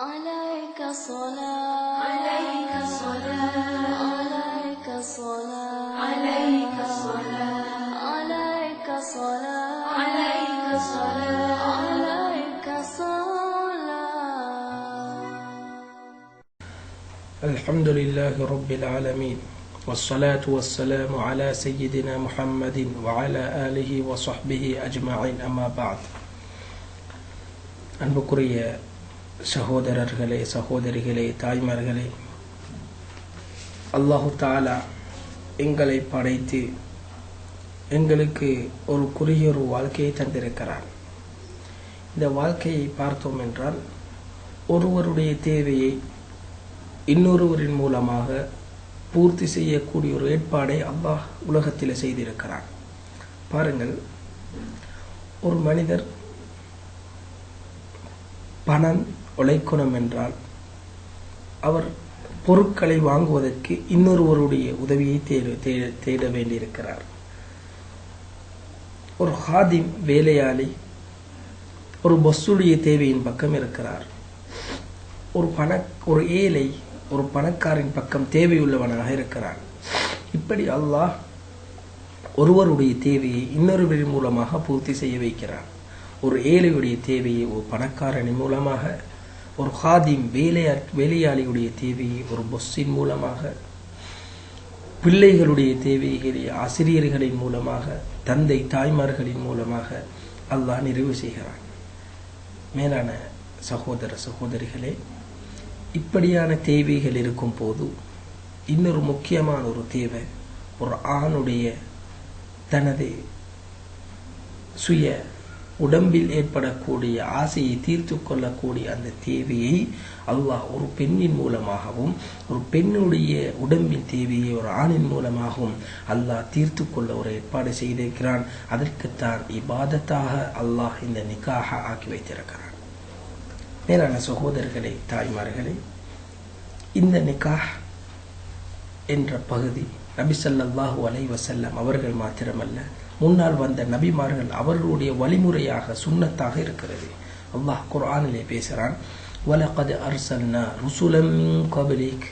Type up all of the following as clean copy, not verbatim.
عليك الصلاة عليك الصلاة عليك الصلاة عليك الصلاة عليك الصلاة عليك الصلاة عليك الصلاة. الحمد لله رب العالمين والصلاة والسلام على سيدنا محمد وعلى آله وصحبه أجمعين أما بعد. அன்புக்குரிய சகோதரர்களே, சகோதரிகளே, தாய்மார்களே, அல்லாஹு தஆலா எங்களை படைத்து எங்களுக்கு ஒரு குறுகிய ஒரு வாழ்க்கையை தந்திருக்கிறார். இந்த வாழ்க்கையை பார்த்தோம் என்றால் ஒருவருடைய தேவையை இன்னொருவரின் மூலமாக பூர்த்தி செய்யக்கூடிய ஒரு ஏற்பாடை அல்லாஹ் உலகத்தில் செய்திருக்கிறார். பாருங்கள், ஒரு மனிதர் பணம் உழைக்கணும் என்றால் அவர் பொருட்களை வாங்குவதற்கு இன்னொருவருடைய உதவியை தேட வேண்டியிருக்கிறார். ஒரு ஹாதிம் வேலையாளி ஒரு பஸ்ஸுடைய தேவையின் பக்கம் இருக்கிறார். ஒரு ஏழை ஒரு பணக்காரின் பக்கம் தேவையுள்ளவனாக இருக்கிறான். இப்படி அல்லாஹ் ஒருவருடைய தேவையை இன்னொருவரின் மூலமாக பூர்த்தி செய்ய வைக்கிறான். ஒரு ஏழையுடைய தேவையை ஒரு பணக்காரனின் மூலமாக, ஒரு ஹாதிம் வேலையாளியுடைய தேவையை ஒரு பொஸ்ஸின் மூலமாக, பிள்ளைகளுடைய தேவைகளை ஆசிரியர்களின் மூலமாக, தந்தை தாய்மார்களின் மூலமாக அல்லாஹ் நிறைவு செய்கிறான். மேலான சகோதர சகோதரிகளே, இப்படியான தேவைகள் இருக்கும் போது இன்னொரு முக்கியமான ஒரு தேவை, ஒரு ஆணுடைய தனது சுய உடம்பில் ஏற்படக்கூடிய ஆசையை தீர்த்து கொள்ளக்கூடிய அந்த தேவையை அல்லாஹ் ஒரு பெண்ணின் மூலமாகவும், ஒரு பெண்ணுடைய உடம்பின் தேவையை ஒரு ஆணின் மூலமாகவும் அல்லாஹ் தீர்த்து கொள்ள ஒரு ஏற்பாடு செய்திருக்கிறான். அதற்குத்தான் இபாதத்தாக அல்லாஹ் இந்த நிக்காஹ ஆக்கி வைத்திருக்கிறான். மேலான சகோதரர்களே, தாய்மார்களே, இந்த நிக்காஹ் என்ற பகுதி நபி ஸல்லல்லாஹு அலைஹி வஸல்லம் அவர்கள் மாத்திரமல்ல, முன்னால் வந்த நபிமார்கள் அவர்களுடைய வழிமுறையாக சுன்னத்தாக இருக்கிறது. அல்லாஹ் குர்ஆனிலே பேசுகிறான், வலகத் அர்சல்னா ருசுலம் மின் கப்லிக்,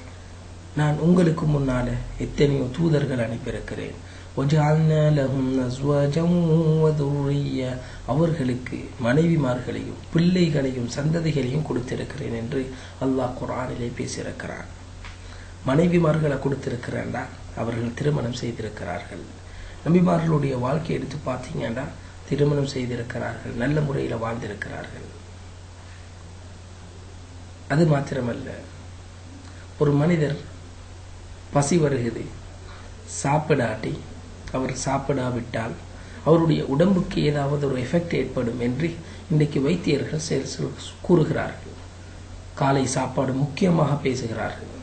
நான் உங்களுக்கு முன்னால எத்தனையோ தூதர்கள் அனுப்பியிருக்கிறேன். வஜஅல்னா லஹும் அஸ்வாஜன் வ துர்ரிய்யா, அவர்களுக்கு மனைவிமார்களையும் பிள்ளைகளையும் சந்ததிகளையும் கொடுத்திருக்கிறேன் என்று அல்லாஹ் குர்ஆனிலே பேசியிருக்கிறான். மனைவிமார்களை கொடுத்திருக்கிறான்டா, அவர்கள் திருமணம் செய்திருக்கிறார்கள். நபிமார்களுடைய வாழ்க்கை எடுத்து பார்த்தீங்கன்னா திருமணம் செய்திருக்கிறார்கள், நல்ல முறையில் வாழ்ந்திருக்கிறார்கள். அது மாத்திரமல்ல, ஒரு மனிதர் பசி வருகிறது, சாப்பிடாட்டி அவர் சாப்பிடாவிட்டால் அவருடைய உடம்புக்கு ஏதாவது ஒரு எஃபெக்ட் ஏற்படும் என்று இன்றைக்கு வைத்தியர்கள் கூறுகிறார்கள். காலை சாப்பாடு முக்கியமாக பேசுகிறார்கள்.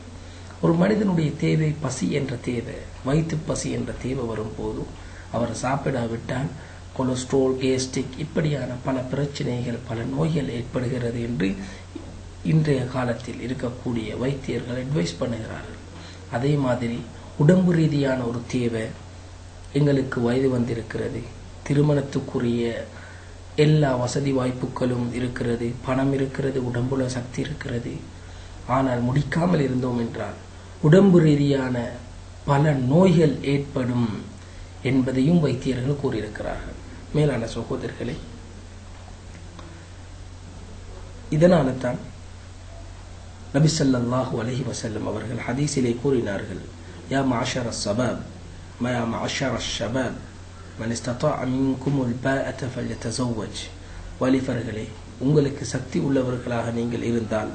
ஒரு மனிதனுடைய தேவை பசி என்ற தேவை, வயிற்று பசி என்ற தேவை வரும்போது அவர் சாப்பிடாவிட்டால் கொலஸ்ட்ரால், கேஸ்ட்ரிக் இப்படியான பல பிரச்சனைகள், பல நோய்கள் ஏற்படுகிறது என்று இன்றைய காலத்தில் இருக்கக்கூடிய வைத்தியர்கள் அட்வைஸ் பண்ணுகிறார்கள். அதே மாதிரி உடம்பு ரீதியான ஒரு தேவை, எங்களுக்கு வயது வந்திருக்கிறது, திருமணத்துக்குரிய எல்லா வசதி வாய்ப்புகளும் இருக்கிறது, பணம் இருக்கிறது, உடம்புல சக்தி இருக்கிறது, ஆனால் முடிக்காமல் இருந்தோம் என்றால் உடம்பு ரீதியான பல நோய்கள் ஏற்படும் என்பதையும் வைத்தியர்கள் கூறியிருக்கிறார்கள். மேலான சகோதரர்களே, இதனால தான் நபி ஸல்லல்லாஹு அலைஹி வஸல்லம் அவர்கள் ஹதீஸிலே கூறினார்கள், யா மஅஷர ஷபாப் யா மஅஷர ஷபாப் மன் இஸ்ததாஅ மின்குமுல் பாஅத ஃபல்யதஸவ்வஜ், வாலிபர்களே, உங்களுக்கு சக்தி உள்ளவர்களாக நீங்கள் இருந்தால்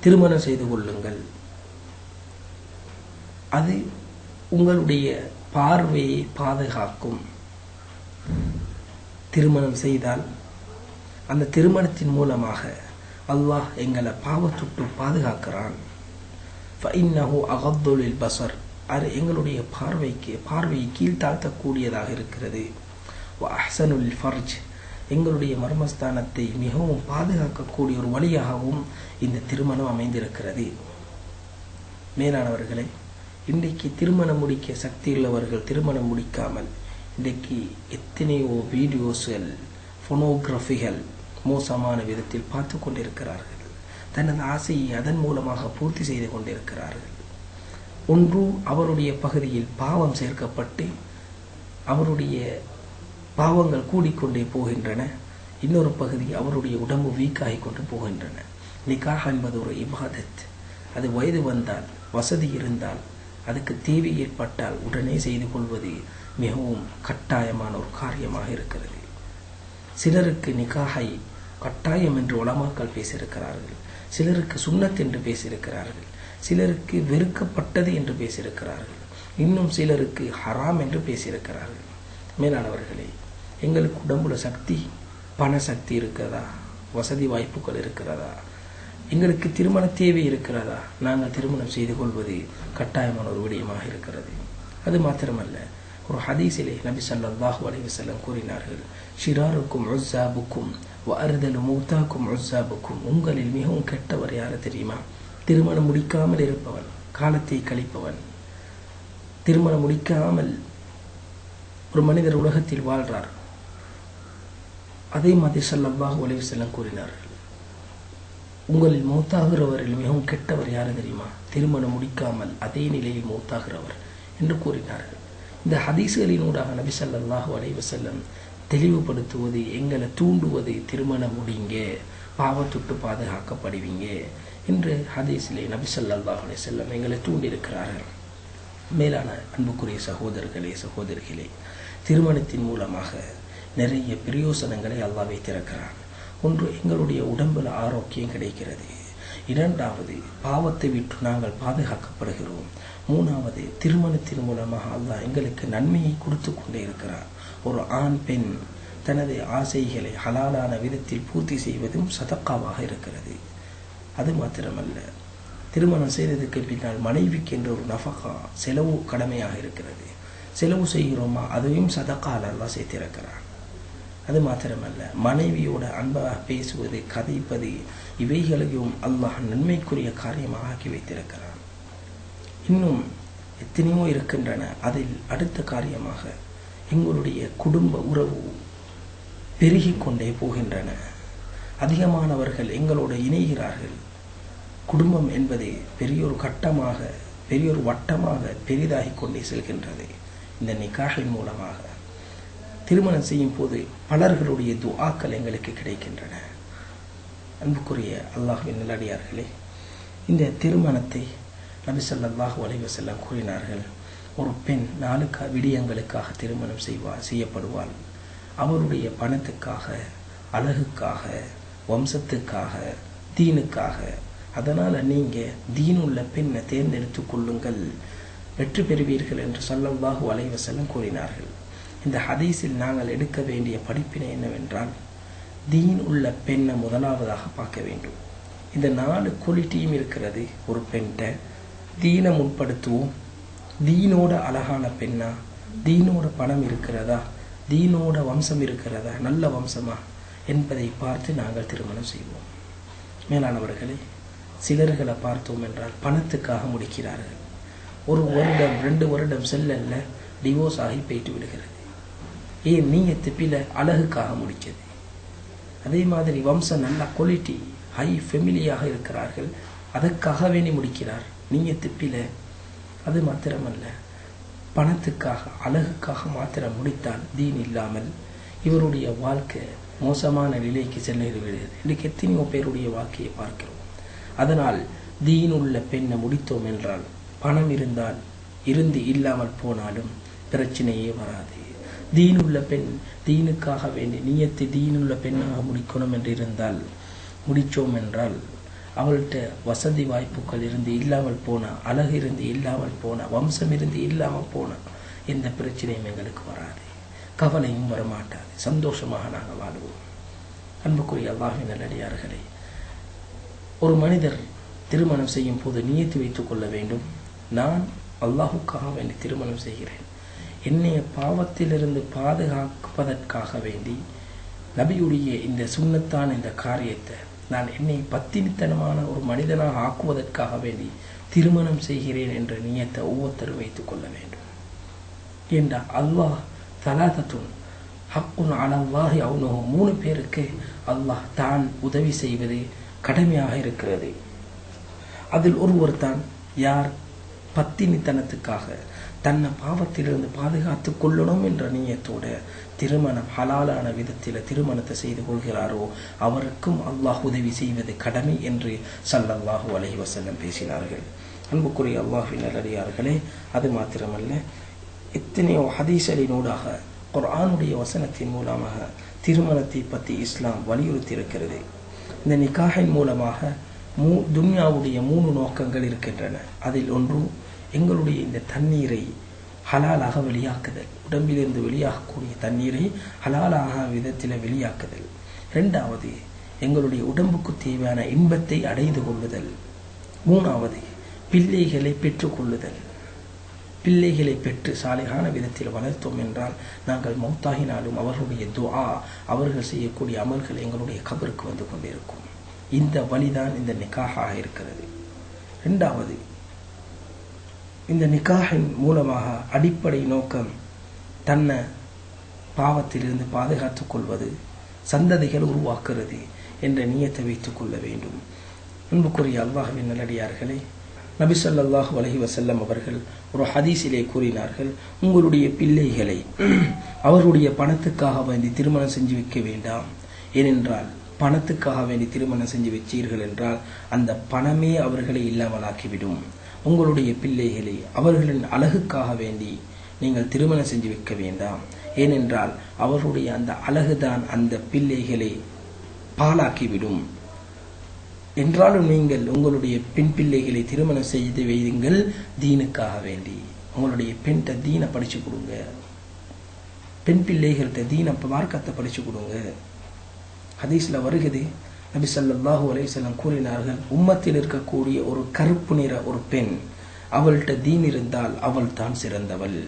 திருமணம் செய்து கொள்ளுங்கள். அது உங்களுடைய பார்வையை பாதுகாக்கும். திருமணம் செய்தால் அந்த திருமணத்தின் மூலமாக அல்லாஹ் எங்களை பாவத்துட்டு பாதுகாக்கிறான். ஃபஇன்னஹு அகத்து லில்பஸர், அது எங்களுடைய பார்வையை கீழ்த்தாழ்த்தக்கூடியதாக இருக்கிறது. வ அஹ்ஸனு லில்ஃபர்ஜ், எங்களுடைய மர்மஸ்தானத்தை மிகவும் பாதுகாக்கக்கூடிய ஒரு வழியாகவும் இந்த திருமணம் அமைந்திருக்கிறது. மேலானவர்களே, இன்றைக்கு திருமணம் முடிக்க சக்தியுள்ளவர்கள் திருமணம் முடிக்காமல் இன்றைக்கு எத்தனையோ வீடியோஸ்கள், ஃபோனோகிராஃபிகள் மோசமான விதத்தில் பார்த்து கொண்டிருக்கிறார்கள். தனது ஆசையை அதன் மூலமாக பூர்த்தி செய்து கொண்டிருக்கிறார்கள். ஒன்று, அவருடைய பகுதியில் பாவம் சேர்க்கப்பட்டு அவருடைய பாவங்கள் கூடிக்கொண்டே போகின்றன. இன்னொரு பகுதி அவருடைய உடம்பு வீக்காகி கொண்டு போகின்றன. நிக்காஹ் என்பது ஒரு இபாதத். அது வயது வந்தால், வசதி இருந்தால், அதுக்கு தேவை ஏற்பட்டால் உடனே செய்து கொள்வது மிகவும் கட்டாயமான ஒரு காரியமாக இருக்கிறது. சிலருக்கு நிக்காஹை கட்டாயம் என்று உலமாக்கள் பேசியிருக்கிறார்கள், சிலருக்கு சுன்னத் என்று பேசியிருக்கிறார்கள், சிலருக்கு வெறுக்கப்பட்டது என்று பேசியிருக்கிறார்கள், இன்னும் சிலருக்கு ஹராம் என்று பேசியிருக்கிறார்கள். மேலானவர்களே, எங்களுக்கு உடம்புல சக்தி, பண சக்தி இருக்கிறதா, வசதி வாய்ப்புகள் இருக்கிறதா, எங்களுக்கு திருமண தேவை இருக்கிறதா, நாங்கள் திருமணம் செய்து கொள்வது கட்டாயமான ஒரு விடயமாக இருக்கிறது. அது மாத்திரமல்ல, ஒரு ஹதீஸிலே நபி ஸல்லல்லாஹு அலைஹி வஸல்லம் கூறினார்கள், ஷிராருக்கும் உஸ்ஸாபுக்கும் வ அர்தலு மௌதாக்கும் உஸ்ஸாபுக்கும். உங்களில் மிகவும் கெட்டவர் யாரு தெரியுமா? திருமணம் முடிக்காமல் இருப்பவன், காலத்தை கழிப்பவன். திருமணம் முடிக்காமல் ஒரு மனிதர் உலகத்தில் வாழ்றார். அதே மாதிரி ஸல்லல்லாஹு அலைஹி வஸல்லம் கூறினார்கள், உங்களில் மௌத்தாகிறவரில் மிகவும் கெட்டவர் யாரு தெரியுமா? திருமணம் முடிக்காமல் அதே நிலையில் மௌத்தாகிறவர் என்று கூறினார்கள். இந்த ஹதீஸ்களினூடாக நபி ஸல்லல்லாஹு அலைஹி வஸல்லம் தெளிவுபடுத்துவது, எங்களை தூண்டுவது, திருமணம் முடிங்க, பாவத்துட்டு பாதுகாக்கப்படுவீங்க என்று ஹதீஸிலே நபி ஸல்லல்லாஹு அலைஹி வஸல்லம் எங்களை தூண்டியிருக்கிறார்கள். மேலான அன்புக்குரிய சகோதரர்களே, சகோதரிகளே, திருமணத்தின் மூலமாக நிறைய பிரயோசனங்களை அல்லாஹ் வைத்திருக்கிறான். ஒன்று, எங்களுடைய உடம்புல ஆரோக்கியம் கிடைக்கிறது. இரண்டாவது, பாவத்தை விட்டு நாங்கள் பாதுகாக்கப்படுகிறோம். மூணாவது, திருமணத்தின் மூலமாக அல்லாஹ் எங்களுக்கு நன்மையை கொடுத்து கொண்டே இருக்கிறார். ஒரு ஆண் பெண் தனது ஆசைகளை ஹலாலான விதத்தில் பூர்த்தி செய்வதும் சதக்காவாக இருக்கிறது. அது மாத்திரமல்ல, திருமணம் செய்ததுக்கு பின்னால் மனைவிக்கு என்ற ஒரு நஃபகா, செலவு கடமையாக இருக்கிறது. செலவு செய்கிறோமா, அதுவும் சதக்கால் அல்லாஹ் சேர்த்திருக்கிறான். அது மாத்திரமல்ல, மனைவியோட அன்பாக பேசுவது, கதைப்பது, இவைகளையும் அல்லாஹ் நன்மைக்குரிய காரியமாக ஆக்கி வைத்திருக்கிறான். இன்னும் எத்தனையோ இருக்கின்றன. அதில் அடுத்த காரியமாக எங்களுடைய குடும்ப உறவு பெருகிக் கொண்டே போகின்றன. அதிகமானவர்கள் எங்களோடு இணைகிறார்கள். குடும்பம் என்பது பெரியொரு கட்டமாக, பெரியொரு வட்டமாக பெரிதாகி கொண்டே செல்கின்றது. இந்த நிக்காஹின் மூலமாக திருமணம் செய்யும் போது பலர்களுடைய துஆக்கள் எங்களுக்கு கிடைக்கின்றன. அன்புக்குரிய அல்லாஹ்வின் நல்லடியார்களே, இந்த திருமணத்தை நபி ஸல்லல்லாஹு அலைஹி வஸல்லம் கூறினார்கள், ஒரு பெண் 4 விடயங்களுக்காக திருமணம் செய்யப்படுவாள். அவருடைய பணத்துக்காக, அழகுக்காக, வம்சத்துக்காக, தீனுக்காக. அதனால் நீங்கள் தீனுள்ள பெண்ணை தேர்ந்தெடுத்து கொள்ளுங்கள், வெற்றி பெறுவீர்கள் என்று ஸல்லல்லாஹு அலைஹி வஸல்லம் கூறினார்கள். இந்த ஹதீஸில் நாங்கள் எடுக்க வேண்டிய படிப்பினை என்னவென்றால், தீன் உள்ள பெண்ணை முதலாவதாக பார்க்க வேண்டும். இந்த 4 குவாலிட்டியும் இருக்கிறது ஒரு பெண்கிட்ட. தீனை முற்படுத்துவோம். தீனோட அழகான பெண்ணா, தீனோட பணம் இருக்கிறதா, தீனோட வம்சம் இருக்கிறதா, நல்ல வம்சமா என்பதை பார்த்து நாங்கள் திருமணம் செய்வோம். மேலானவர்களே, சிலர்களை பார்த்தோம் என்றால் பணத்துக்காக முடிக்கிறார்கள். 1 வருடம் 2 வருடம் செல்லல்ல டிவோர்ஸ் ஆகி போயிட்டு விடுகிறது. ஏன்? நீயத்து பில, அழகுக்காக முடிச்சது. அதே மாதிரி வம்சம் நல்ல குவாலிட்டி, ஹை ஃபெமிலியாக இருக்கிறார்கள், அதற்காக வேண்டி முடிக்கிறார், நீயத்து பில. அது மாத்திரமல்ல, பணத்துக்காக, அழகுக்காக மாத்திரம் முடித்தால் தீன் இல்லாமல் இவருடைய வாழ்க்கை மோசமான நிலைக்கு செல்லுகிறது. இன்றைக்கு எத்தனையோ பேருடைய வாழ்க்கையை பார்க்கிறோம். அதனால் தீன் உள்ள பெண்ணை முடித்தோம் என்றால், பணம் இருந்தால் இருந்து இல்லாமல் போனாலும் பிரச்சனையே வராது. தீனுள்ள பெண், தீனுக்காக வேண்டி நீயத்தை தீனுள்ள பெண்ணாக முடிக்கணும் என்று இருந்தால், முடித்தோம் என்றால் அவள்கிட்ட வசதி வாய்ப்புகள் இருந்து இல்லாமல் போனா, அழகு இருந்து இல்லாமல் போனா, வம்சம் இருந்து இல்லாமல் போனா எந்த பிரச்சனையும் எங்களுக்கு வராது, கவலையும் வரமாட்டாது, சந்தோஷமாக நாங்கள் வாழ்வோம். அன்புக்குரிய அல்லாஹ்வின் நல்லடியார்களே, ஒரு மனிதர் திருமணம் செய்யும் போது நியத்து வைத்துக் கொள்ள வேண்டும், நான் அல்லாஹுக்காக வேண்டி திருமணம் செய்கிறேன், என்னைய பாவத்திலிருந்து பாதுகாப்பதற்காக வேண்டி நபியுடைய இந்த சுன்னத்தான இந்த காரியத்தை நான் என்னை பத்தினித்தனமான ஒரு மனிதனாக ஆக்குவதற்காக வேண்டி திருமணம் செய்கிறேன் என்ற நியத்தை ஒவ்வொருத்தரும் வைத்துக் கொள்ள வேண்டும். ஏண்டா அல்லாஹ் தலாதத்துன் ஹக்குன் அலல்லாஹி அவ்னுஹு, 3 பேருக்கு அல்லாஹ் தான் உதவி செய்வது, கடமையாக இருக்கிறது. அதில் ஒருவர் தான் யார் பத்தினித்தனத்துக்காக தன்னை பாவத்திலிருந்து பாதுகாத்து கொள்ளணும் என்ற நியத்தோட திருமணம் ஹலாலான விதத்தில் திருமணத்தை செய்து கொள்கிறாரோ அவருக்கும் அல்லாஹ் உதவி செய்வது கடமை என்று ஸல்லல்லாஹு அலைஹி வஸல்லம் பேசினார்கள். அன்புக்குரிய அல்லாஹ்வின் நல்லடியார்களே, அது மாத்திரமல்ல, எத்தனையோ ஹதீஸ்களினூடாக குர்ஆனுடைய வசனத்தின் மூலமாக திருமணத்தை பற்றி இஸ்லாம் வலியுறுத்தி இருக்கிறது. இந்த நிக்காஹின் மூலமாக துன்யாவுடைய 3 நோக்கங்கள் இருக்கின்றன. அதில் ஒன்று எங்களுடைய இந்த தண்ணீரை ஹலாலாக வெளியாக்குதல், உடம்பிலிருந்து வெளியாகக்கூடிய தண்ணீரை ஹலாலாக விதத்தில் வெளியாக்குதல். 2வது எங்களுடைய உடம்புக்கு தேவையான இன்பத்தை அடைந்து கொள்ளுதல். 3வது பிள்ளைகளை பெற்றுக்கொள்ளுதல். பிள்ளைகளை பெற்று சாலிகான விதத்தில் வளர்த்தோம் என்றால் நாங்கள் மௌத்தாகினாலும் அவர்களுடைய துஆ, அவர்கள் செய்யக்கூடிய அமல்கள் எங்களுடைய கபருக்கு வந்து கொண்டிருக்கும். இந்த வழிதான் இந்த நிக்காஹாக இருக்கிறது. 2வது இந்த நிக்காஹின் மூலமாக அடிப்படை நோக்கம் தன்னை பாவத்திலிருந்து பாதுகாத்துக் கொள்வது, சந்ததிகள் உருவாக்குறது என்ற நியத்தை வைத்துக் கொள்ள வேண்டும். அன்புக்குரிய அல்லாஹ்வின் நல்லடியார்களே, நபி ஸல்லல்லாஹு அலைஹி வஸல்லம் அவர்கள் ஒரு ஹதீஸிலே கூறினார்கள், உங்களுடைய பிள்ளைகளை அவருடைய பணத்துக்காக வேண்டி திருமணம் செஞ்சு வைக்க வேண்டாம். ஏனென்றால் பணத்துக்காக வேண்டி திருமணம் செஞ்சு வச்சீர்கள் என்றால் அந்த பணமே அவர்களை இல்லாமலாக்கிவிடும். உங்களுடைய பிள்ளைகளை அவர்களின் அழகுக்காக வேண்டி நீங்கள் திருமணம் செஞ்சு வைக்க வேண்டாம். ஏனென்றால் அவர்களுடைய அந்த அழகுதான் அந்த பிள்ளைகளை பாழாக்கிவிடும். என்றாலும் நீங்கள் உங்களுடைய பெண் பிள்ளைகளை திருமணம் செய்து வையுங்கள் தீனுக்காக வேண்டி. உங்களுடைய பெண்கிட்ட தீனை படிச்சு கொடுங்க, பெண் பிள்ளைகள்கிட்ட தீன மார்க்கத்தை படிச்சு கொடுங்க. ஹதீஸ்ல வருகிறது, நபி ஸல்லல்லாஹு அலைஹி வஸல்லம் கூறினார்கள், உம்மத்தில் இருக்கக்கூடிய ஒரு கருப்பு நிற ஒரு பெண், அவள்கிட்ட தீன் இருந்தால் அவள் தான் சிறந்தவள்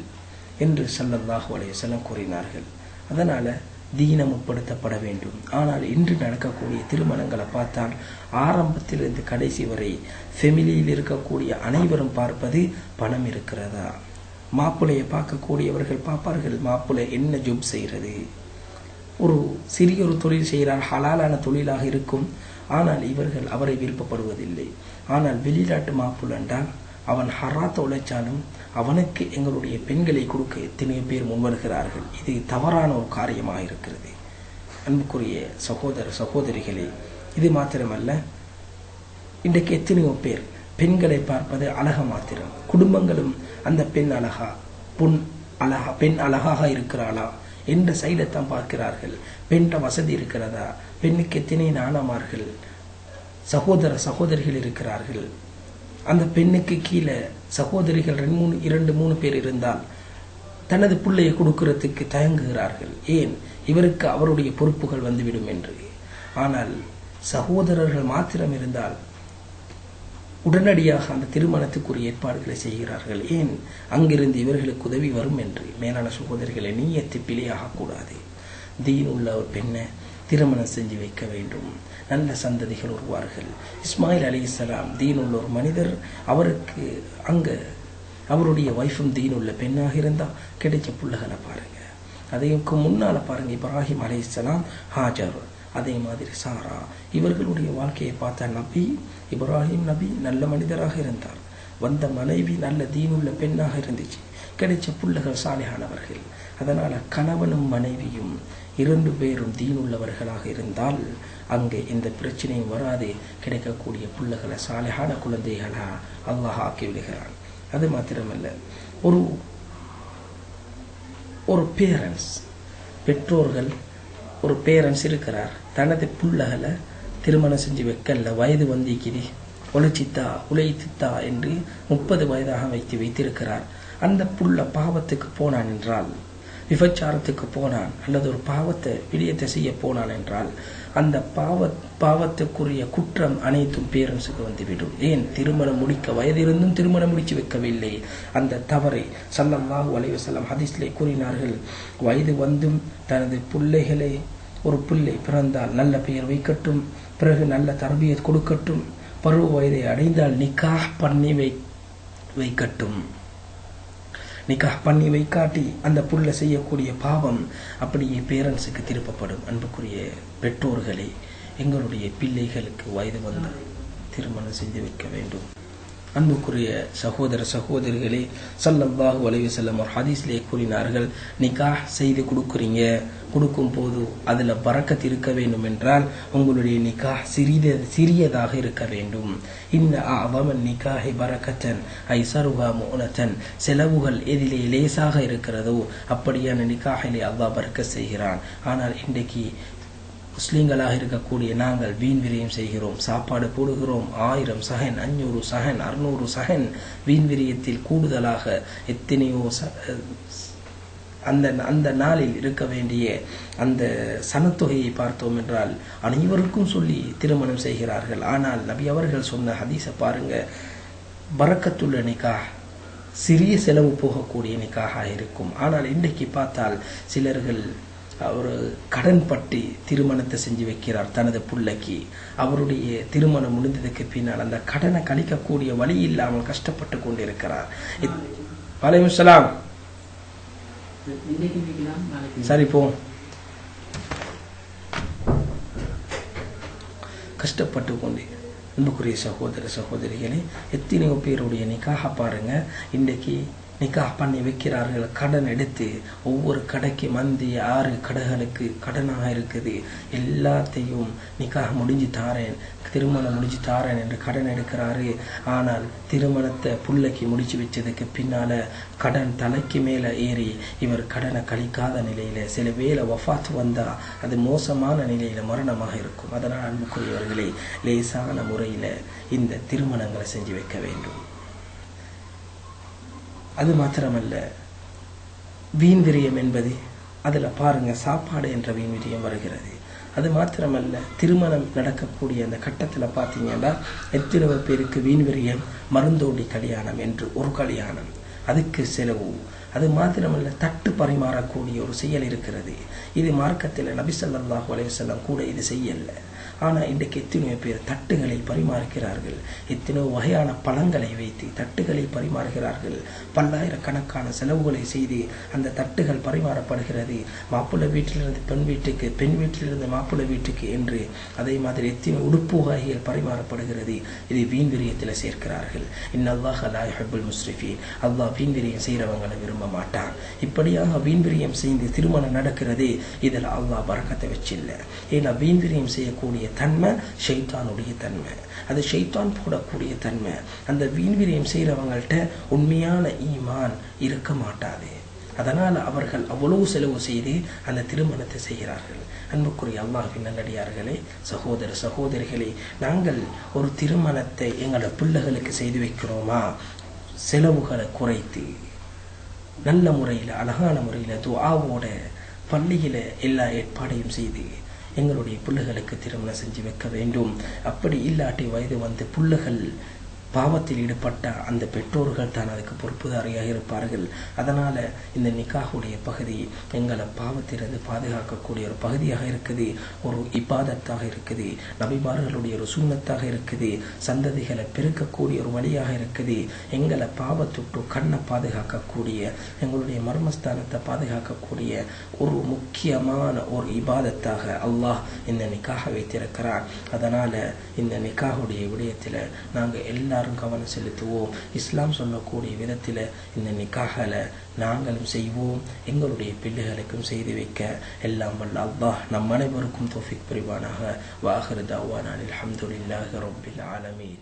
என்று ஸல்லல்லாஹு அலைஹி வஸல்லம் கூறினார்கள். அதனால தீனம் உட்படுத்தப்பட வேண்டும். ஆனால் இன்று நடக்கக்கூடிய திருமணங்களை பார்த்தால் ஆரம்பத்திலிருந்து கடைசி வரை ஃபெமிலியில் இருக்கக்கூடிய அனைவரும் பார்ப்பது பணம் இருக்கிறதா. மாப்பிள்ளையை பார்க்கக்கூடியவர்கள் பார்ப்பார்கள், மாப்பிள்ளை என்ன ஜாப் செய்கிறது, ஒரு சிறிய ஒரு தொழில் செய்கிறார், ஹலாலான தொழிலாக இருக்கும். ஆனால் இவர்கள் அவரை விருப்பப்படுவதில்லை. ஆனால் வெளிநாட்டு மாப்பிள்ளை என்றால் அவன் ஹராத்த உழைச்சாலும் அவனுக்கு எங்களுடைய பெண்களை கொடுக்க எத்தனையோ பேர் முன்வருகிறார்கள். இது தவறான ஒரு காரியமாக இருக்கிறது. அன்புக்குரிய சகோதர சகோதரிகளே, இது மாத்திரமல்ல, இன்றைக்கு எத்தனையோ பேர் பெண்களை பார்ப்பது அழக மாத்திரம். குடும்பங்களும் அந்த பெண் அழகா, பெண் அழகாக இருக்கிறாளா என்ற சைடைத்தான் பார்க்கிறார்கள். பெண்ட வசதி இருக்கிறதா, பெண்ணுக்கு எத்தனை நாணமார்கள் சகோதர சகோதரிகள் இருக்கிறார்கள், அந்த பெண்ணுக்கு கீழே சகோதரிகள் 2-3 பேர் இருந்தால் தனது பிள்ளையை கொடுக்கிறதுக்கு தயங்குகிறார்கள். ஏன்? இவருக்கு அவருடைய பொறுப்புகள் வந்துவிடும் என்று. ஆனால் சகோதரர்கள் மாத்திரம் இருந்தால் உடனடியாக அந்த திருமணத்துக்குரிய ஏற்பாடுகளை செய்கிறார்கள். ஏன்? அங்கிருந்து இவர்களுக்கு உதவி வரும் என்று. மேலான சகோதரிகளை, நீயத்து பிழையாக கூடாது. தீன் உள்ள ஒரு பெண்ணை திருமணம் செஞ்சு வைக்க வேண்டும், நல்ல சந்ததிகள் உருவார்கள். இஸ்மாயில் அலைஹிஸ்ஸலாம் தீன் உள்ள ஒரு மனிதர், அவருக்கு அங்கே அவருடைய வைஃபும் தீன் உள்ள பெண்ணாக இருந்தால் கிடைச்ச பிள்ளைகளை பாருங்க. அதைக்கு முன்னால் பாருங்க, இப்ராஹிம் அலைஹிஸ்ஸலாம், ஹாஜர், அதே மாதிரி சாரா, இவர்களுடைய வாழ்க்கையை பார்த்தா இப்ராஹிம் நபி நல்ல மனிதராக இருந்தார், வந்த மனைவி நல்ல தீனுள்ள பெண்ணாக இருந்துச்சு, கிடைச்ச பிள்ளைகள் சாலிஹானவர்கள். அதனால கணவனும் மனைவியும் 2 பேரும் தீனுள்ளவர்களாக இருந்தால் அங்கே எந்த பிரச்சனையும் வராது. கிடைக்கக்கூடிய பிள்ளைகளை சாலிஹான குழந்தைகளா அல்லாஹ் ஆக்கி விடுகிறான். அது மாத்திரமல்ல, ஒரு பேரண்ட்ஸ், பெற்றோர்கள், ஒரு பேரண்ட்ஸ் இருக்கிறார், தனது பிள்ளைகளை திருமணம் செஞ்சு வைக்கல, வயது வந்திக்குது, உழைச்சித்தா என்று 30 வயதாக வைத்திருக்கிறார். அந்த புள்ள பாவத்துக்கு போனான் என்றால், விபச்சாரத்துக்கு போனான் அல்லது ஒரு பாவத்தை விடயத்தை செய்ய போனான் என்றால் அந்த பாவத்துக்குரிய குற்றம் அனைத்தும் பேரண்ட்ஸுக்கு வந்துவிடும். ஏன்? திருமணம் முடிக்க வயதிருந்தும் திருமணம் முடிச்சு வைக்கவில்லை. அந்த தவறை ஸல்லல்லாஹு அலைஹி வஸல்லம் ஹதீஸ்லே கூறினார்கள், வயது வந்தும் தனது பிள்ளைகளை, ஒரு பிள்ளை பிறந்தால் நல்ல பெயர் வைக்கட்டும், பிறகு நல்ல தர்பியத் கொடுக்கட்டும், பருவ வயதை அடைந்தால் நிக்காஹ் பண்ணி வைக்கட்டும். நிக்காஹ் பண்ணி வைக்காட்டி அந்த புள்ள செய்யக்கூடிய பாவம் அப்படியே பேரண்ட்ஸுக்கு திருப்பப்படும். அன்புக்குரிய பெற்றோர்களே, எங்களுடைய பிள்ளைகளுக்கு வயது வந்த திருமணம் செஞ்சு வைக்க வேண்டும். அன்புக்குரிய சகோதர சகோதரிகளே, ஸல்லல்லாஹு அலைஹி வஸல்லம் ஒரு ஹதீஸ்லே கூறினார்கள், நிக்காஹ் செய்து கொடுக்கும் போது அதுல பரக்கத் இருக்க வேண்டும் என்றால் உங்களுடைய நிக்காஹ் சிறியதாக இருக்க வேண்டும். இன்ன அஅதமன் நிக்காஹி பரக்கத்தன் ஐஸருஹா முஅனத்தன், செலவுகள் எதிலே லேசாக இருக்கிறதோ அப்படியான நிக்காஹிலே அல்லாஹ் பரக்கத் செய்கிறான். ஆனால் இன்றைக்கு முஸ்லிம்களாக இருக்கக்கூடிய நாங்கள் வீண் விரயம் செய்கிறோம். சாப்பாடு போடுகிறோம், 1000 சஹன், 500 சஹன், 600 சஹன். வீண் விரயத்தில் கூடுதலாக எத்தனையோ அந்த நாளில் இருக்க வேண்டிய அந்த சனத்தொகையை பார்த்தோம் என்றால் அனைவருக்கும் சொல்லி திருமணம் செய்கிறார்கள். ஆனால் நபி அவர்கள் சொன்ன ஹதீஸை பாருங்க, பரக்கத்துள்ள நிக்காஹ் சிறிய செலவு போகக்கூடிய நிக்காக இருக்கும். ஆனால் இன்றைக்கு பார்த்தால் சிலர்கள் ஒரு கடன் பட்டு திருமணத்தை செஞ்சு வைக்கிறார் தனது பிள்ளைக்கு. அவருடைய திருமணம் முடிந்ததுக்கு பின்னால் அந்த கடனை கழிக்கக்கூடிய வழி இல்லாமல் கஷ்டப்பட்டு கொண்டிருக்கிறார். வலைக்கும் சலாம். சரி போ. கஷ்டப்பட்டு கொண்டு அன்புக்குரிய சகோதர சகோதரிகளே, எத்தனையோ பேருடைய நிக்காக பாருங்க, இன்றைக்கு நிக்காஹ் பண்ணி வைக்கிறார்கள். கடன் எடுத்து ஒவ்வொரு கடைக்கு மந்தி 6 கடைகளுக்கு கடனாக இருக்குது. எல்லாத்தையும் நிக்காஹ் முடிஞ்சு தாரேன், திருமணம் முடிச்சு தாரேன் என்று கடன் எடுக்கிறாரு. ஆனால் திருமணத்தை புள்ளைக்கு முடிச்சு வச்சதுக்கு பின்னால கடன் தலைக்கு மேல ஏறி இவர் கடனை கழிக்காத நிலையில சில வேளை வஃபாத் வந்தா அது மோசமான நிலையில மரணமாக இருக்கும். அதனால் அன்புக்குரியவர்களே, லேசான முறையில இந்த திருமணங்களை செஞ்சு வைக்க வேண்டும். அது மாத்திரமல்ல, வீண் விரயம் என்பது அதுல பாருங்க, சாப்பாடு என்ற வீண் விரயம் வருகிறது. அது மாத்திரமல்ல, திருமணம் நடக்கக்கூடிய அந்த கட்டத்துல பாத்தீங்கன்னா எத்தனை பேருக்கு வீண் விரயம், மருந்தோடி கல்யாணம் என்று ஒரு கல்யாணம், அதுக்கு செலவு. அது மாத்திரமல்ல, தட்டு பரிமாறக்கூடிய ஒரு செயல் இருக்கிறது. இது மார்க்கத்தில் நபி ஸல்லல்லாஹு அலைஹி வஸல்லம் கூட இது செய்யல. ஆனால் இன்றைக்கு எத்தனையோ பேர் தட்டுகளை பரிமாறுகிறார்கள். எத்தனையோ வகையான பழங்களை வைத்து தட்டுகளை பரிமாறுகிறார்கள். பல்லாயிரக்கணக்கான செலவுகளை செய்து அந்த தட்டுகள் பரிமாறப்படுகிறது. மாப்பிள்ளை வீட்டிலிருந்து பெண் வீட்டுக்கு, பெண் வீட்டிலிருந்து மாப்பிள்ளை வீட்டுக்கு என்று அதே மாதிரி எத்தனை உடுப்பு வகைகள் பரிமாறப்படுகிறது. இது வீண் விரயத்தில் சேர்க்கிறார்கள். இன்னல்லாஹ லா யுஹிப்புல் முஸ்ரிஃபீன், அல்லாஹ் வீண் விரயம் செய்கிறவங்களை விரும்ப மாட்டான். இப்படியாக வீண் விரயம் செய்து திருமணம் நடக்கிறதே, இதில் அல்லாஹ் பரக்கத்தை வச்சில்லை. ஏன்னா வீண் விரயம் செய்யக்கூடிய தன்மை ஷைத்தானுடைய தன்மை, அது ஷைத்தான் போடக்கூடிய தன்மை. அந்த வீண் விரயம் செய்கிறவங்கள்ட்ட உண்மையான ஈமான் இருக்க மாட்டாது. அதனால் அவர்கள் அவ்வளவு செலவு செய்து அந்த திருமணத்தை செய்கிறார்கள். அன்புக்குரிய அல்லாஹ்வின் நல்லடியார்களே, சகோதர சகோதரிகளே, நாங்கள் ஒரு திருமணத்தை எங்களோட பிள்ளைகளுக்கு செய்து வைக்கிறோமா, செலவுகளை குறைத்து நல்ல முறையில் அழகான முறையில் துஆவோட பள்ளியில் எல்லா ஏற்பாடையும் செய்து எங்களுடைய பிள்ளைகளுக்கு திருமணம் செஞ்சு வைக்க வேண்டும். அப்படி இல்லாட்டி வயது வந்து பிள்ளைகள் பாவத்தில் ஈடுபட்ட அந்த பெற்றோர்கள் தான் அதுக்கு பொறுப்புதாரியாக இருப்பார்கள். அதனால இந்த நிக்காஹுடைய பகுதி எங்களை பாவத்திலிருந்து பாதுகாக்கக்கூடிய ஒரு பகுதியாக இருக்குது, ஒரு இபாதத்தாக இருக்குது, நபிமார்களுடைய ஒரு சுன்னத்தாக இருக்குது, சந்ததிகளை பெருக்கக்கூடிய ஒரு வழியாக இருக்குது, எங்களை பாவத்துட்டு கண்ணை பாதுகாக்கக்கூடிய, எங்களுடைய மர்மஸ்தானத்தை பாதுகாக்கக்கூடிய ஒரு முக்கியமான ஒரு இபாதத்தாக அல்லாஹ் இந்த நிக்காஹ வைத்திருக்கிறார். அதனால இந்த நிக்காஹுடைய விடயத்தில் நாங்கள் எல்லாரும் கவனம் செலுத்துவோம். இஸ்லாம் சொல்லக்கூடிய விதத்தில் இந்த நிக்காஹல நாங்களும் செய்வோம், எங்களுடைய பிள்ளைகளுக்கும் செய்து வைக்க எல்லாம் வல்ல அல்லாஹ் நம் அனைவருக்கும் தௌஃபீக் புரிவானாக. வ ஆகிரு தஅவானா அல்ஹம்துலில்லாஹி ரப்பில் ஆலமீன்.